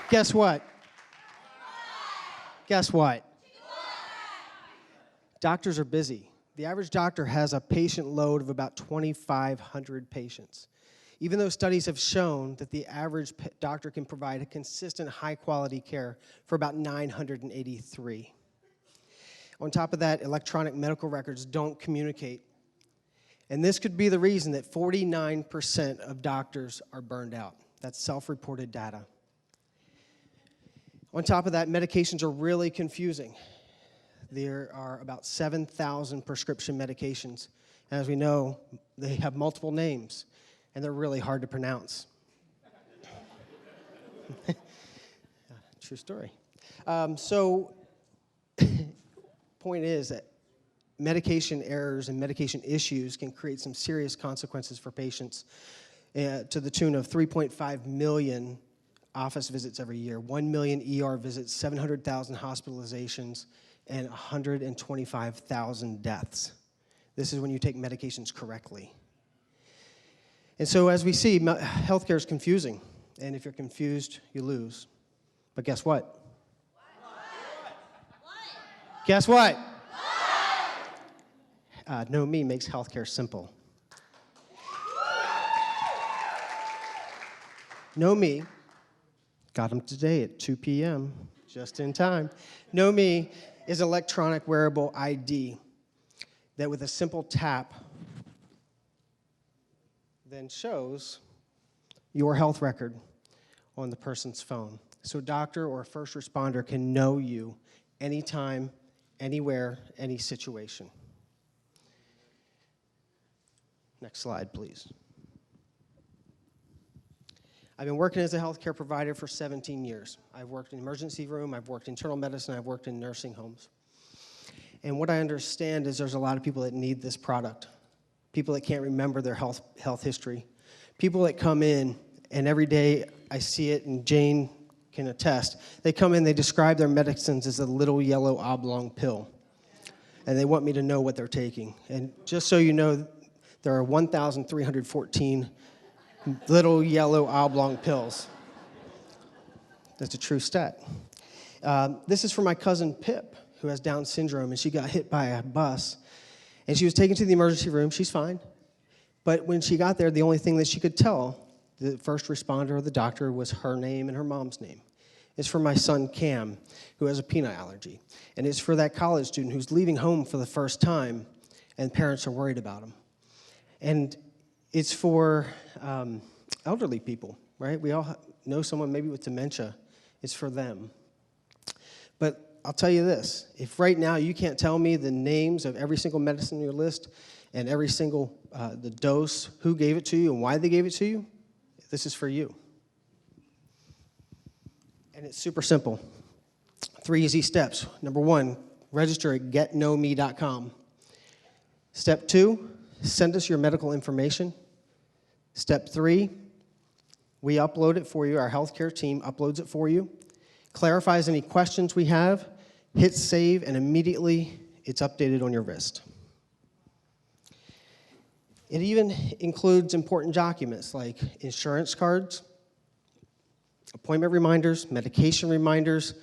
Guess what? Guess what? Doctors are busy. The average doctor has a patient load of about 2,500 patients. Even though studies have shown that the average doctor can provide a consistent, high-quality care for about 983. On top of that, electronic medical records don't communicate. And this could be the reason that 49% of doctors are burned out. That's self-reported data. On top of that, medications are really confusing. There are about 7,000 prescription medications. And as we know, they have multiple names, and they're really hard to pronounce. True story. Point is that medication errors and medication issues can create some serious consequences for patients to the tune of 3.5 million office visits every year, 1 million ER visits, 700,000 hospitalizations, and 125,000 deaths. This is when you take medications correctly. And so as we see, healthcare is confusing. And if you're confused, you lose. But guess what? Guess what? KnowMe makes healthcare simple. KnowMe, got them today at 2 p.m., just in time. KnowMe is an electronic wearable ID that with a simple tap then shows your health record on the person's phone. So a doctor or a first responder can know you anytime, anywhere, any situation. Next slide, please. I've been working as a healthcare provider for 17 years. I've worked in the emergency room, I've worked in internal medicine, I've worked in nursing homes. And what I understand is there's a lot of people that need this product. People that can't remember their health history. People that come in, and every day I see it, and Jane can attest. They come in, they describe their medicines as a little yellow oblong pill. And they want me to know what they're taking. And just so you know, there are 1,314 little yellow oblong pills. That's a true stat. This is for my cousin Pip, who has Down syndrome, and she got hit by a bus. And she was taken to the emergency room. She's fine. But when she got there, the only thing that she could tell the first responder or the doctor was her name and her mom's name. It's for my son Cam, who has a peanut allergy. And it's for that college student who's leaving home for the first time, and parents are worried about him. And it's for elderly people, right? We all know someone maybe with dementia. It's for them. But I'll tell you this. If right now you can't tell me the names of every single medicine on your list and every single the dose, who gave it to you and why they gave it to you, this is for you. And it's super simple. 3 easy steps. Number 1, register at getknowme.com. Step 2, send us your medical information. Step 3, we upload it for you. Our healthcare team uploads it for you, clarifies any questions we have, hit save, and immediately it's updated on your wrist. It even includes important documents like insurance cards, appointment reminders, medication reminders,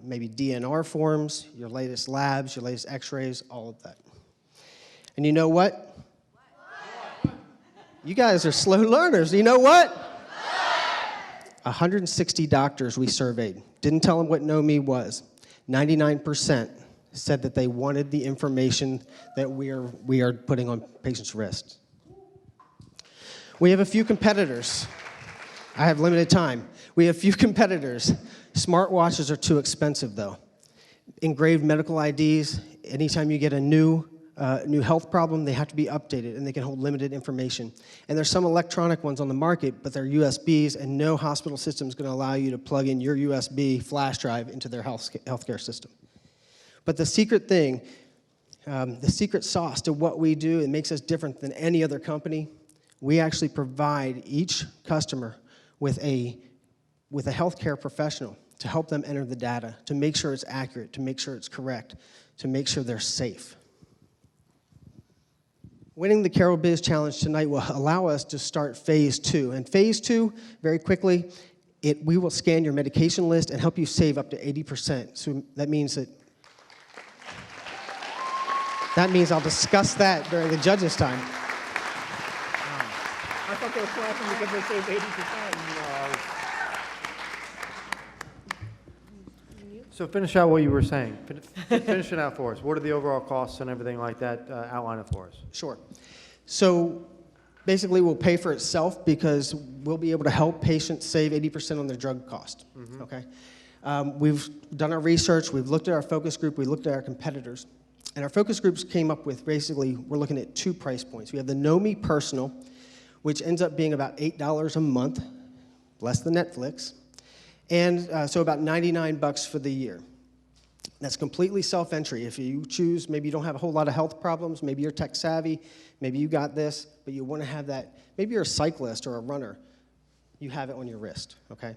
maybe DNR forms, your latest labs, your latest x-rays, all of that. And you know what? You guys are slow learners. You know what? 160 doctors we surveyed. Didn't tell them what KnowMe was. 99% said that they wanted the information that we are putting on patients' wrists. We have a few competitors. I have limited time. We have a few competitors. Smartwatches are too expensive, though. Engraved medical IDs, anytime you get a new health problem, they have to be updated, and they can hold limited information. And there's some electronic ones on the market, but they're USBs, and no hospital system is going to allow you to plug in your USB flash drive into their healthcare system. But the secret thing, the secret sauce to what we do, it makes us different than any other company. We actually provide each customer with a healthcare professional to help them enter the data, to make sure it's accurate, to make sure it's correct, to make sure they're safe. Winning the Carroll Biz Challenge tonight will allow us to start phase 2. And phase 2, very quickly, we will scan your medication list and help you save up to 80%. So that means I'll discuss that during the judge's time. I thought they were clapping because they saved 80%. So finish out what you were saying. Finish it out for us. What are the overall costs and everything like that? Outline it for us. Sure. So basically, we'll pay for itself because we'll be able to help patients save 80% on their drug cost. Mm-hmm. Okay. We've done our research. We've looked at our focus group. We looked at our competitors. And our focus groups came up with basically, we're looking at 2 price points. We have the KnowMe Personal, which ends up being about $8 a month, less than Netflix, and so about $99 for the year. That's completely self-entry. If you choose, maybe you don't have a whole lot of health problems, maybe you're tech savvy, maybe you got this, but you want to have that, maybe you're a cyclist or a runner, you have it on your wrist, okay?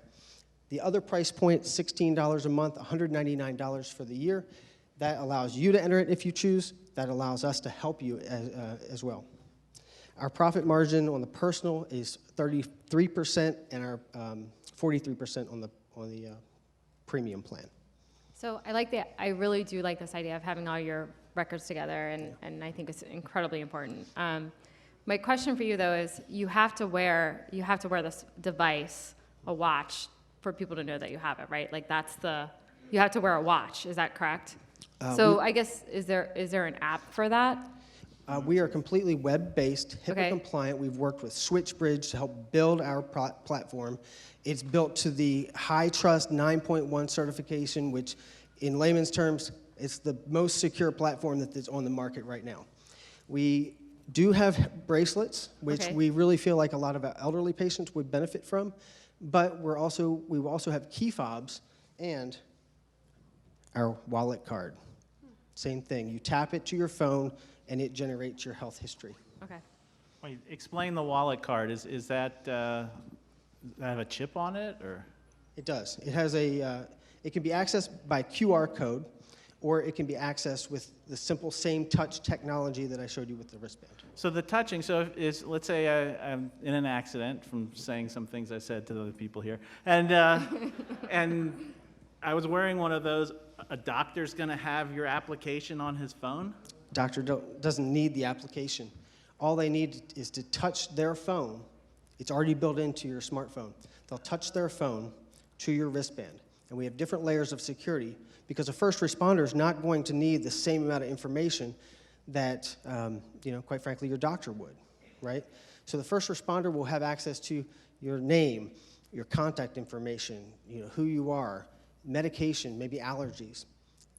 The other price point, $16 a month, $199 for the year. That allows you to enter it if you choose. That allows us to help you as well. Our profit margin on the personal is 33% and our 43% on the premium plan. So I really do like this idea of having all your records together, and I think it's incredibly important. My question for you though is, you have to wear this device, a watch, for people to know that you have it, right? Like you have to wear a watch. Is that correct? So I guess is there an app for that? We are completely web-based, HIPAA compliant. We've worked with SwitchBridge to help build our platform. It's built to the high trust 9.1 certification, which in layman's terms, it's the most secure platform that is on the market right now. We do have bracelets, which we really feel like a lot of our elderly patients would benefit from, but we will also have keyfobs and our wallet card. Same thing. You tap it to your phone, and it generates your health history. Okay. Wait, explain the wallet card. Is that have a chip on it, or? It does. It has it can be accessed by QR code, or it can be accessed with the simple same touch technology that I showed you with the wristband. So the touching, let's say I'm in an accident from saying some things I said to the people here, and and I was wearing one of those. A doctor's going to have your application on his phone? Doctor doesn't need the application. All they need is to touch their phone. It's already built into your smartphone. They'll touch their phone to your wristband. And we have different layers of security because a first responder is not going to need the same amount of information that, quite frankly, your doctor would, right? So the first responder will have access to your name, your contact information, who you are, medication, maybe allergies.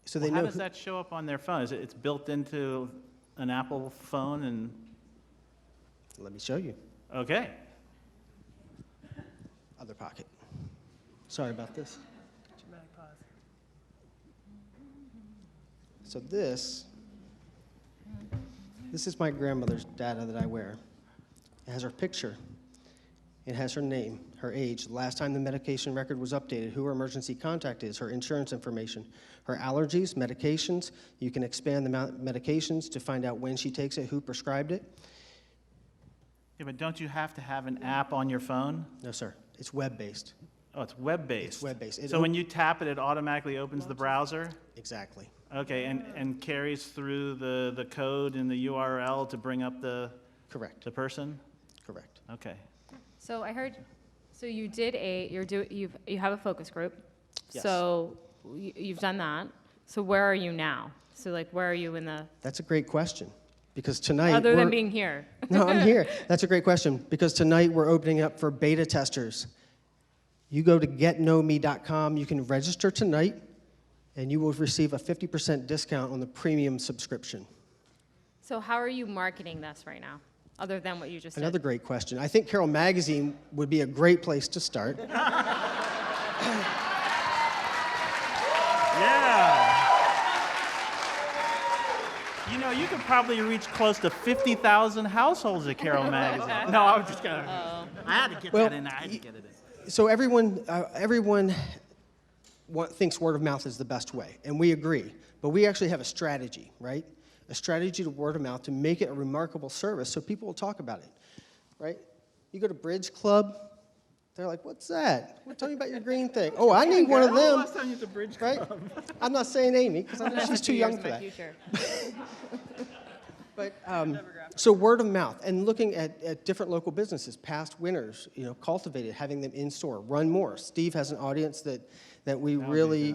So they know. How does that show up on their phone? It's built into an Apple phone and? Let me show you. Okay. Other pocket. Sorry about this. So this is my grandmother's data that I wear. It has her picture. It has her name, her age, the last time the medication record was updated, who her emergency contact is, her insurance information, her allergies, medications. You can expand the amount of medications to find out when she takes it, who prescribed it. Yeah, but don't you have to have an app on your phone? No, sir. It's web-based. Oh, it's web-based. It's web-based. So when you tap it, it automatically opens the browser? Exactly. Okay, and carries through the code and the URL to bring up the person? Correct. Okay. So I heard, you have a focus group. Yes. So you've done that. So where are you now? So where are you in the? That's a great question because tonight. Other than being here. No, I'm here. That's a great question because tonight we're opening up for beta testers. You go to getknowme.com. You can register tonight, and you will receive a 50% discount on the premium subscription. So how are you marketing this right now? Other than what you just said? Another great question. I think Carroll Magazine would be a great place to start. Yeah. You could probably reach close to 50,000 households at Carroll Magazine. No, I was just going to. I had to get that in there. I had to get it in. So everyone thinks word of mouth is the best way, and we agree. But we actually have a strategy, right? A strategy to word of mouth to make it a remarkable service so people will talk about it, right? You go to Bridge Club, They're like, what's that? Tell me about your green thing. Oh, I need one of them, Last time you used a bridge right? club. I'm not saying Amy, because I know she's too young for that. Future. But, so word of mouth, and looking at different local businesses, past winners, cultivated, having them in store, run more. Steve has an audience that we really,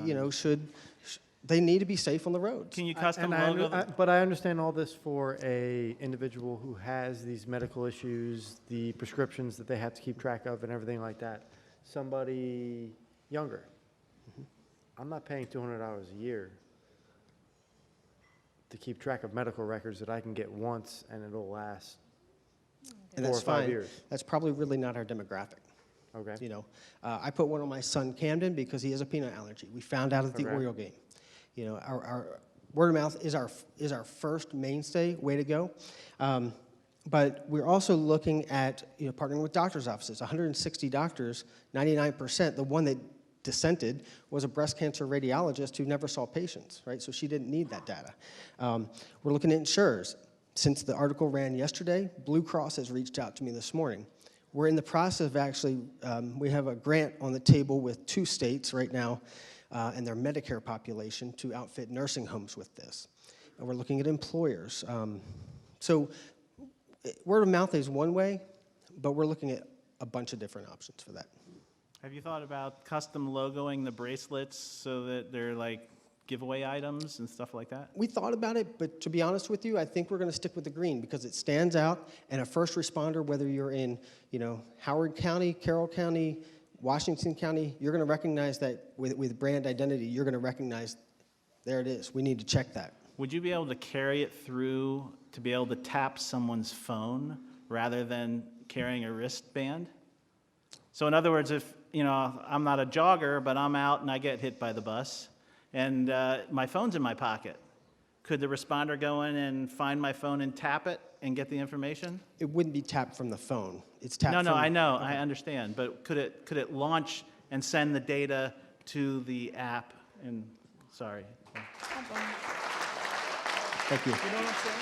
they need to be safe on the roads. Can you custom And logo? but I understand all this for a individual who has these medical issues, the prescriptions that they have to keep track of and everything like that. Somebody younger. I'm not paying $200 a year to keep track of medical records that I can get once and it'll last And 4 or that's 5 fine. years. That's probably really not our demographic. Okay. I put one on my son Camden because he has a peanut allergy. We found out at the Okay. Oriole game. Our word of mouth is our first mainstay, way to go. But we're also looking at partnering with doctors' offices. 160 doctors, 99%. The one that dissented was a breast cancer radiologist who never saw patients, right? So she didn't need that data. We're looking at insurers. Since the article ran yesterday, Blue Cross has reached out to me this morning. We're in the process of actually, we have a grant on the table with 2 states right now and their Medicare population to outfit nursing homes with this. And we're looking at employers. So word of mouth is one way, but we're looking at a bunch of different options for that. Have you thought about custom logoing the bracelets so that they're like giveaway items and stuff like that? We thought about it, but to be honest with you, I think we're going to stick with the green because it stands out, and a first responder, whether you're in, Howard County, Carroll County, Washington County, you're going to recognize that with brand identity, you're going to recognize, there it is. We need to check that. Would you be able to carry it through to be able to tap someone's phone rather than carrying a wristband? So in other words, if, I'm not a jogger, but I'm out and I get hit by the bus, and my phone's in my pocket, could the responder go in and find my phone and tap it and get the information? It wouldn't be tapped from the phone. It's tapped No, from... I know, I understand, but could it launch and send the data to the app? And sorry. Thank you. You know what I'm saying?